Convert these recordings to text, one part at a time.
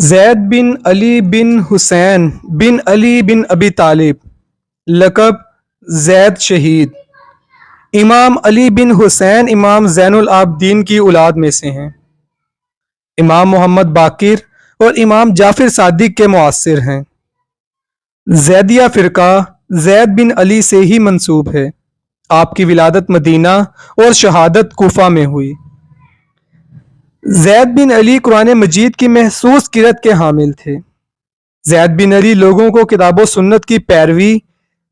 زید بن علی بن حسین بن علی بن ابی طالب، لقب زید شہید۔ امام علی بن حسین امام زین العابدین کی اولاد میں سے ہیں۔ امام محمد باقر اور امام جعفر صادق کے معاصر ہیں۔ زیدیہ فرقہ زید بن علی سے ہی منسوب ہے۔ آپ کی ولادت مدینہ اور شہادت کوفہ میں ہوئی۔ زید بن علی قرآن مجید کی محسوس قرأت کے حامل تھے۔ زید بن علی لوگوں کو کتاب و سنت کی پیروی،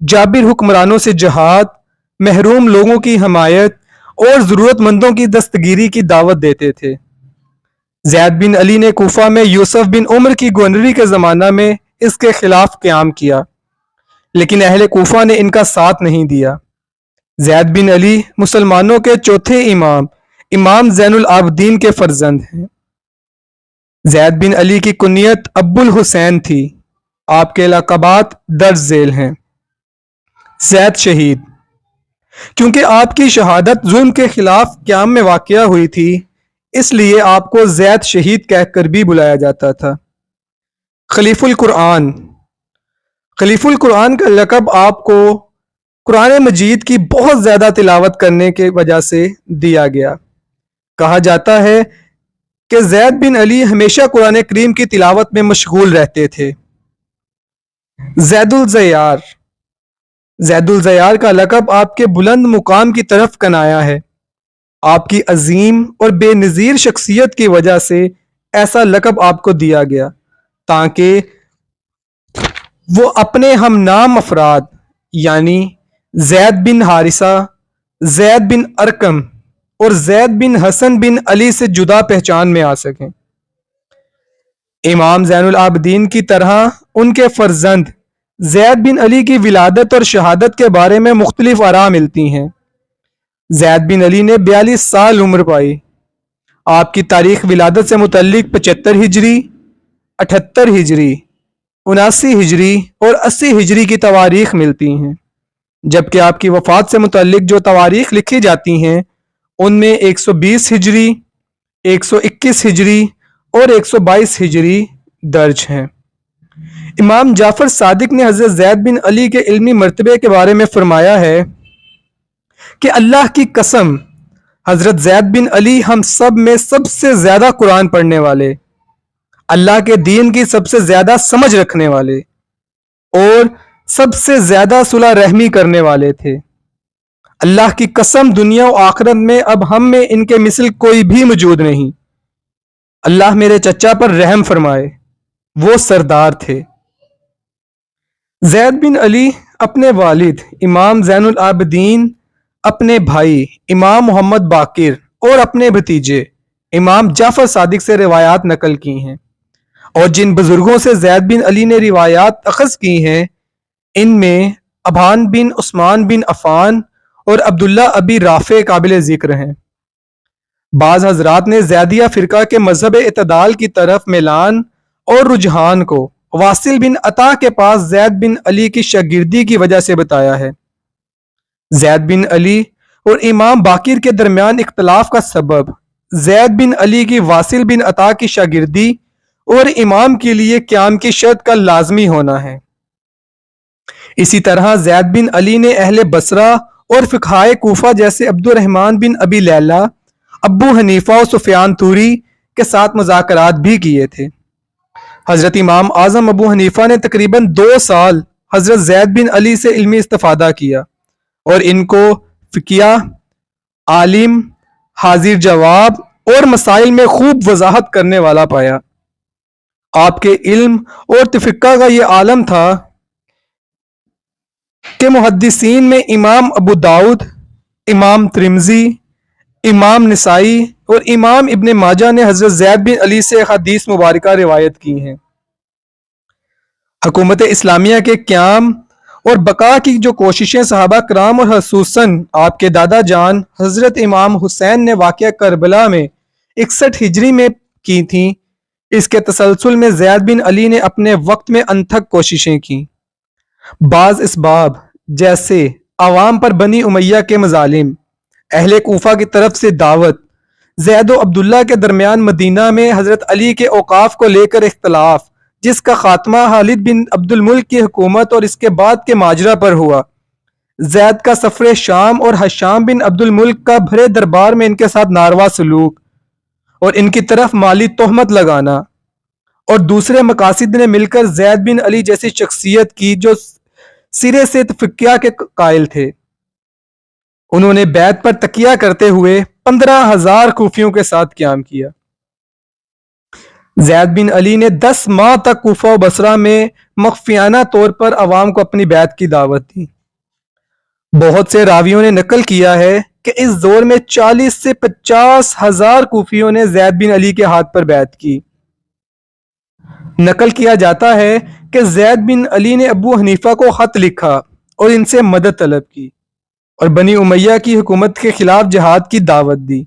جابر حکمرانوں سے جہاد، محروم لوگوں کی حمایت اور ضرورت مندوں کی دستگیری کی دعوت دیتے تھے۔ زید بن علی نے کوفہ میں یوسف بن عمر کی گورنری کے زمانہ میں اس کے خلاف قیام کیا، لیکن اہل کوفہ نے ان کا ساتھ نہیں دیا۔ زید بن علی مسلمانوں کے چوتھے امام زین العابدین کے فرزند ہیں۔ زید بن علی کی کنیت ابو الحسین تھی۔ آپ کے لقبات درج ذیل ہیں۔ زید شہید، کیونکہ آپ کی شہادت ظلم کے خلاف قیام میں واقع ہوئی تھی، اس لیے آپ کو زید شہید کہہ کر بھی بلایا جاتا تھا۔ خلیف القرآن، خلیف القرآن کا لقب آپ کو قرآن مجید کی بہت زیادہ تلاوت کرنے کی وجہ سے دیا گیا۔ کہا جاتا ہے کہ زید بن علی ہمیشہ قرآن کریم کی تلاوت میں مشغول رہتے تھے۔ زید الزیار، زید الزیار کا لقب آپ کے بلند مقام کی طرف کنایا ہے۔ آپ کی عظیم اور بے نظیر شخصیت کی وجہ سے ایسا لقب آپ کو دیا گیا تاکہ وہ اپنے ہم نام افراد یعنی زید بن حارثہ، زید بن ارقم اور زید بن حسن بن علی سے جدا پہچان میں آ سکیں۔ امام زین العابدین کی طرح ان کے فرزند زید بن علی کی ولادت اور شہادت کے بارے میں مختلف آراء ملتی ہیں۔ زید بن علی نے 42 سال عمر پائی۔ آپ کی تاریخ ولادت سے متعلق 75 ہجری، 78 ہجری، 79 ہجری اور 80 ہجری کی تواریخ ملتی ہیں، جبکہ آپ کی وفات سے متعلق جو تواریخ لکھی جاتی ہیں ان میں 120 ہجری، 121 ہجری اور 122 ہجری درج ہیں۔ امام جعفر صادق نے حضرت زید بن علی کے علمی مرتبے کے بارے میں فرمایا ہے کہ اللہ کی قسم، حضرت زید بن علی ہم سب میں سب سے زیادہ قرآن پڑھنے والے، اللہ کے دین کی سب سے زیادہ سمجھ رکھنے والے اور سب سے زیادہ صلح رحمی کرنے والے تھے۔ اللہ کی قسم، دنیا و آخرت میں اب ہم میں ان کے مثل کوئی بھی موجود نہیں۔ اللہ میرے چچا پر رحم فرمائے، وہ سردار تھے۔ زید بن علی اپنے والد امام زین العابدین، اپنے بھائی امام محمد باقر اور اپنے بھتیجے امام جعفر صادق سے روایات نقل کی ہیں، اور جن بزرگوں سے زید بن علی نے روایات اخذ کی ہیں ان میں ابان بن عثمان بن عفان اور عبداللہ ابی رافع قابل ذکر ہیں۔ بعض حضرات نے زیدیہ فرقہ کے مذہب اعتدال کی طرف میلان اور رجحان کو واصل بن عطا کے پاس زید بن علی کی شاگردی کی وجہ سے بتایا ہے۔ زید بن علی اور امام باقر کے درمیان اختلاف کا سبب زید بن علی کی واصل بن عطا کی شاگردی اور امام کے لیے قیام کی شرط کا لازمی ہونا ہے۔ اسی طرح زید بن علی نے اہل بصرہ اور فقہائے کوفہ جیسے عبد الرحمن بن ابی لیلہ، ابو حنیفہ اور سفیان توری کے ساتھ مذاکرات بھی کیے تھے۔ حضرت امام اعظم ابو حنیفہ نے تقریباً 2 سال حضرت زید بن علی سے علمی استفادہ کیا اور ان کو فقیہ، عالم، حاضر جواب اور مسائل میں خوب وضاحت کرنے والا پایا۔ آپ کے علم اور فقہ کا یہ عالم تھا کہ محدثین میں امام ابو داؤد، امام ترمذی، امام نسائی اور امام ابن ماجہ نے حضرت زید بن علی سے حدیث مبارکہ روایت کی ہیں۔ حکومت اسلامیہ کے قیام اور بقا کی جو کوششیں صحابہ کرام اور خصوصاً آپ کے دادا جان حضرت امام حسین نے واقعہ کربلا میں 61 ہجری میں کی تھیں، اس کے تسلسل میں زید بن علی نے اپنے وقت میں انتھک کوششیں کی۔ بعض اسباب جیسے عوام پر بنی امیہ کے مظالم، اہل کوفہ کی طرف سے دعوت، زید و عبداللہ کے درمیان مدینہ میں حضرت علی کے اوقاف کو لے کر اختلاف، جس کا خاتمہ خالد بن عبد الملک کی حکومت اور اس کے بعد کے ماجرا پر ہوا۔ زید کا سفر شام اور ہشام بن عبد الملک کا بھرے دربار میں ان کے ساتھ ناروا سلوک اور ان کی طرف مالی تہمت لگانا، اور دوسرے مقاصد نے مل کر زید بن علی جیسی شخصیت کی جو سرے سے فقیہ کے قائل تھے۔ انہوں نے بیعت پر تکیہ کرتے ہوئے 15,000 کوفیوں کے ساتھ قیام کیا۔ زید بن علی نے 10 ماہ تک کوفہ و بصرہ میں مخفیانہ طور پر عوام کو اپنی بیعت کی دعوت دی۔ بہت سے راویوں نے نقل کیا ہے کہ اس دور میں 40 سے 50,000 کوفیوں نے زید بن علی کے ہاتھ پر بیعت کی۔ نقل کیا جاتا ہے کہ زید بن علی نے ابو حنیفہ کو خط لکھا اور ان سے مدد طلب کی اور بنی امیہ کی حکومت کے خلاف جہاد کی دعوت دی۔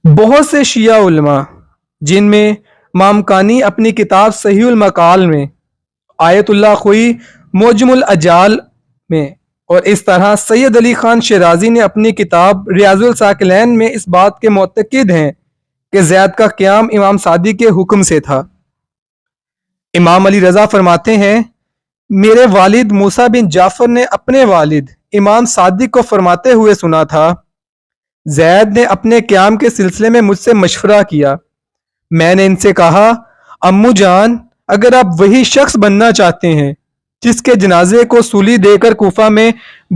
بہت سے شیعہ علماء، جن میں مامکانی اپنی کتاب صحیح المقال میں، آیت اللہ خوئی معجم الاجال میں، اور اس طرح سید علی خان شیرازی نے اپنی کتاب ریاض الثاقلین میں اس بات کے معتقد ہیں کہ زید کا قیام امام صادق کے حکم سے تھا۔ امام علی رضا فرماتے ہیں، میرے والد موسیٰ بن جعفر نے اپنے والد امام صادق کو فرماتے ہوئے سنا تھا، زید نے اپنے قیام کے سلسلے میں مجھ سے مشورہ کیا۔ میں نے ان سے کہا، امو جان، اگر آپ وہی شخص بننا چاہتے ہیں جس کے جنازے کو سولی دے کر کوفہ میں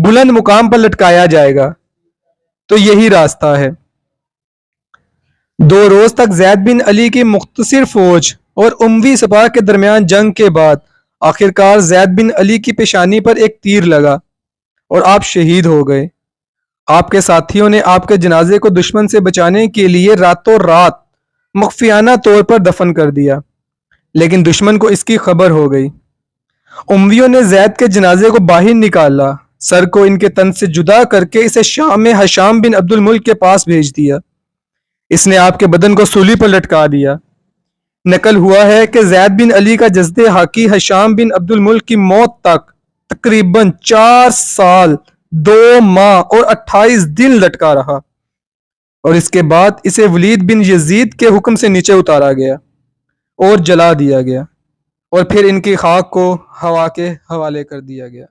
بلند مقام پر لٹکایا جائے گا، تو یہی راستہ ہے۔ 2 روز تک زید بن علی کی مختصر فوج اور اموی سپاہ کے درمیان جنگ کے بعد آخرکار زید بن علی کی پیشانی پر ایک تیر لگا اور آپ شہید ہو گئے۔ آپ کے ساتھیوں نے آپ کے جنازے کو دشمن سے بچانے کے لیے راتوں رات مخفیانہ طور پر دفن کر دیا، لیکن دشمن کو اس کی خبر ہو گئی۔ امویوں نے زید کے جنازے کو باہر نکالا، سر کو ان کے تن سے جدا کر کے اسے شام میں ہشام بن عبد الملک کے پاس بھیج دیا۔ اس نے آپ کے بدن کو سولی پر لٹکا دیا۔ نقل ہوا ہے کہ زید بن علی کا جسد حاکی ہشام بن عبد الملک کی موت تک تقریباً 4 سال 2 ماہ اور 28 دن لٹکا رہا، اور اس کے بعد اسے ولید بن یزید کے حکم سے نیچے اتارا گیا اور جلا دیا گیا، اور پھر ان کی خاک کو ہوا کے حوالے کر دیا گیا۔